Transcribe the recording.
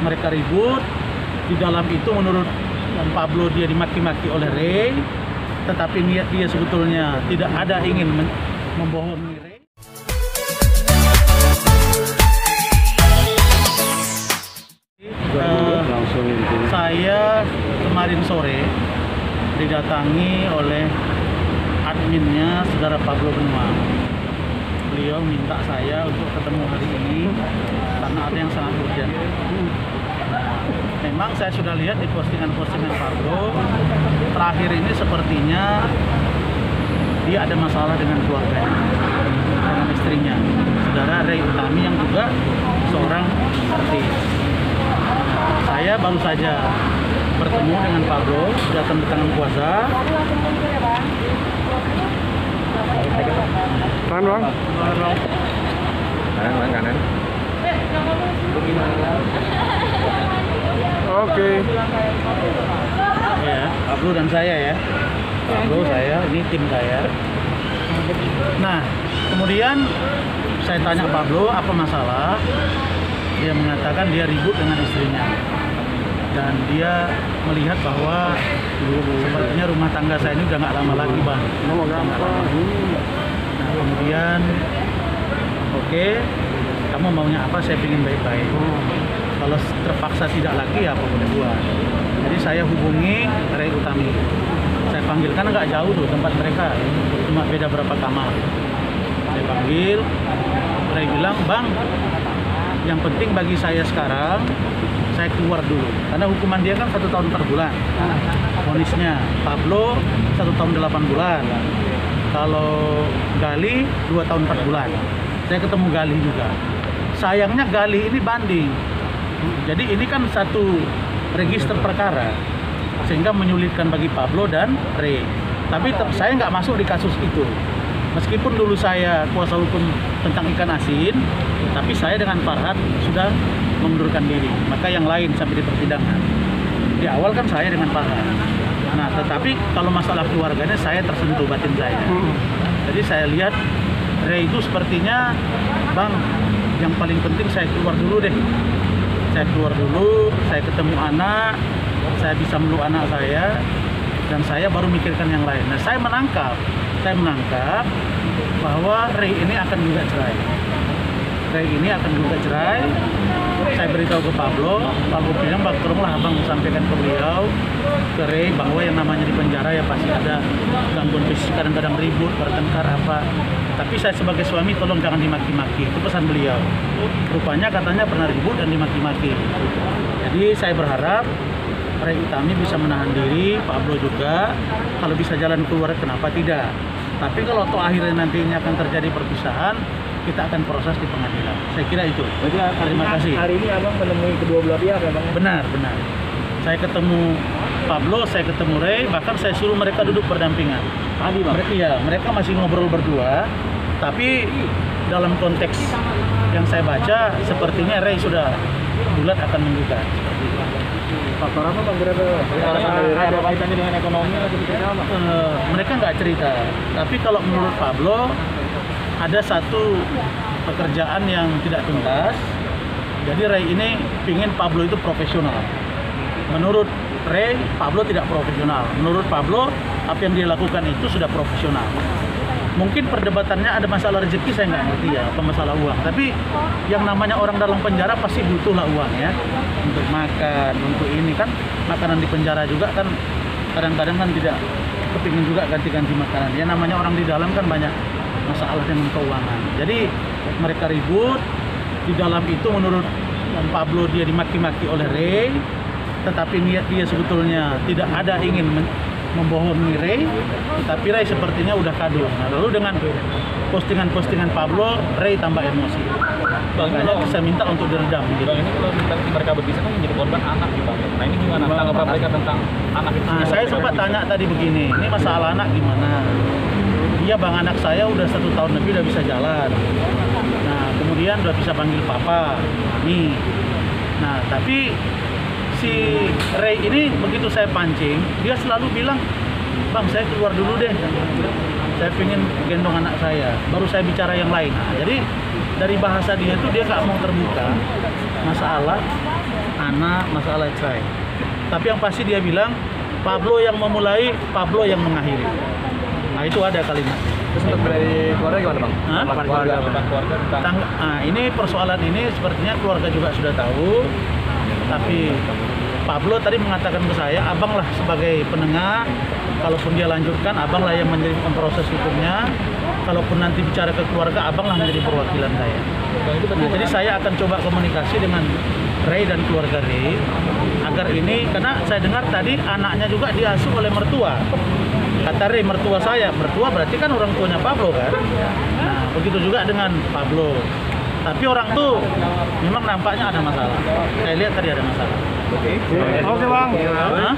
mereka ribut. Di dalam itu menurut Pablo dia dimaki-maki oleh Ray, tetapi niat dia sebetulnya tidak ada ingin membohongi Ray. Saya kemarin sore didatangi oleh adminnya saudara Pablo Benua. Beliau minta saya untuk ketemu hari ini karena ada yang sangat urgent. Memang saya sudah lihat di postingan-postingan Pablo, terakhir ini sepertinya dia ada masalah dengan keluarganya, dengan istrinya, saudara Ray Utami yang juga seorang artis. Saya baru saja bertemu dengan Pablo, datang di tangan kuasa. Kanan. Oke. Ya, Pablo dan saya ya. Pablo, saya, ini tim saya. Nah, kemudian saya tanya Pablo apa masalah. Dia mengatakan dia ribut dengan istrinya. Dan dia melihat bahwa sepertinya rumah tangga saya ini udah nggak lama lagi, Bang. Nah, kemudian oke, kamu maunya apa? Saya ingin baik-baik. Kalau terpaksa tidak lagi ya apa boleh buat. Jadi saya hubungi Ray Utami. Saya panggil, kan nggak jauh tuh tempat mereka, cuma beda berapa kamar. Saya panggil, Ray bilang, Bang, yang penting bagi saya sekarang, saya keluar dulu. Karena hukuman dia kan 1 tahun 4 bulan. Vonisnya Pablo 1 tahun 8 bulan. Kalau Gali 2 tahun 4 bulan. Saya ketemu Gali juga. Sayangnya Gali ini banding. Jadi ini kan satu register perkara, sehingga menyulitkan bagi Pablo dan Ray. Tapi saya nggak masuk di kasus itu. Meskipun dulu saya kuasa hukum tentang ikan asin, tapi saya dengan Farhad sudah mengundurkan diri. Maka yang lain sampai di persidangan. Di awal kan saya dengan Farhad. Nah, tetapi kalau masalah keluarganya saya tersentuh batin saya. Jadi saya lihat Ray itu sepertinya, Bang, yang paling penting saya keluar dulu deh. Saya keluar dulu, saya ketemu anak, saya bisa meluk anak saya, dan saya baru mikirkan yang lain. Nah, saya menangkap bahwa Ray ini akan juga cerai. Ray ini akan juga cerai. Saya beritahu ke Pablo bilang, tolonglah abang sampaikan ke beliau, ke Ray, bahwa yang namanya di penjara ya pasti ada gangguan fisik, kadang-kadang ribut, bertengkar apa. Tapi saya sebagai suami tolong jangan dimaki-maki, itu pesan beliau. Rupanya katanya pernah ribut dan dimaki-maki. Jadi saya berharap Ray Utami bisa menahan diri, Pablo juga. Kalau bisa jalan keluar, kenapa tidak? Tapi kalau toh akhirnya nantinya akan terjadi perpisahan, kita akan proses di pengadilan. Saya kira itu. Terima kasih. Hari ini abang menemui kedua belah pihak ya, Bang? Benar. Saya ketemu Pablo, saya ketemu Ray, bahkan saya suruh mereka duduk berdampingan. Tadi, Bang? Mereka masih ngobrol berdua, tapi dalam konteks yang saya baca, sepertinya Ray sudah bulat akan menggugat. Faktor apa, Bang? Ada kaitannya dengan ekonomi atau seperti apa? Mereka nggak cerita, tapi kalau menurut Pablo, ada satu pekerjaan yang tidak tuntas. Jadi Ray ini pingin Pablo itu profesional. Menurut Ray, Pablo tidak profesional. Menurut Pablo, apa yang dia lakukan itu sudah profesional. Mungkin perdebatannya ada masalah rezeki, saya nggak ngerti ya, apa masalah uang. Tapi yang namanya orang dalam penjara pasti butuhlah uang ya, untuk makan, untuk ini kan, makanan di penjara juga kan kadang-kadang kan tidak kepingin juga ganti-ganti makanan. Ya namanya orang di dalam kan banyak masalah dengan keuangan. Jadi mereka ribut. Di dalam itu menurut Pablo dia dimaki-maki oleh Ray, tetapi niat dia sebetulnya tidak ada ingin membohongi Ray, tapi Ray sepertinya udah kado. Nah, lalu dengan postingan-postingan Pablo, Ray tambah emosi. Makanya saya minta untuk diredam. Bang, ini kalau mereka berpisah kan menjadi korban anak nih, Bang. Nah, ini gimana tanggapan mereka tentang anak itu? Nah, saya sempat tanya tadi begini, ini masalah anak gimana? Iya Bang, anak saya udah 1 tahun lebih udah bisa jalan. Nah, kemudian udah bisa panggil papa, mami. Nah, tapi si Ray ini begitu saya pancing, dia selalu bilang, Bang, saya keluar dulu deh. Saya pengen gendong anak saya, baru saya bicara yang lain. Nah, jadi dari bahasa dia itu dia nggak mau terbuka masalah anak, masalah cerai. Tapi yang pasti dia bilang Pablo yang memulai, Pablo yang mengakhiri. Nah itu ada kalimat. Terus untuk dari keluarga gimana bang? Hah? Keluarga. Tentang keluarga tentang Ini persoalan ini sepertinya keluarga juga sudah tahu. Tapi Pablo tadi mengatakan ke saya, abang lah sebagai penengah. Kalaupun dia lanjutkan, abang lah yang menjadi proses hukumnya. Kalaupun nanti bicara ke keluarga, abang lah menjadi perwakilan saya. Nah, jadi saya akan coba komunikasi dengan Ray dan keluarga Ray agar ini, karena saya dengar tadi anaknya juga diasuh oleh mertua. Kata Ray, mertua saya, mertua berarti kan orang tuanya Pablo kan. Nah, begitu juga dengan Pablo. Tapi orang tuh memang nampaknya ada masalah. Saya lihat tadi ada masalah. Oke bang. Hah?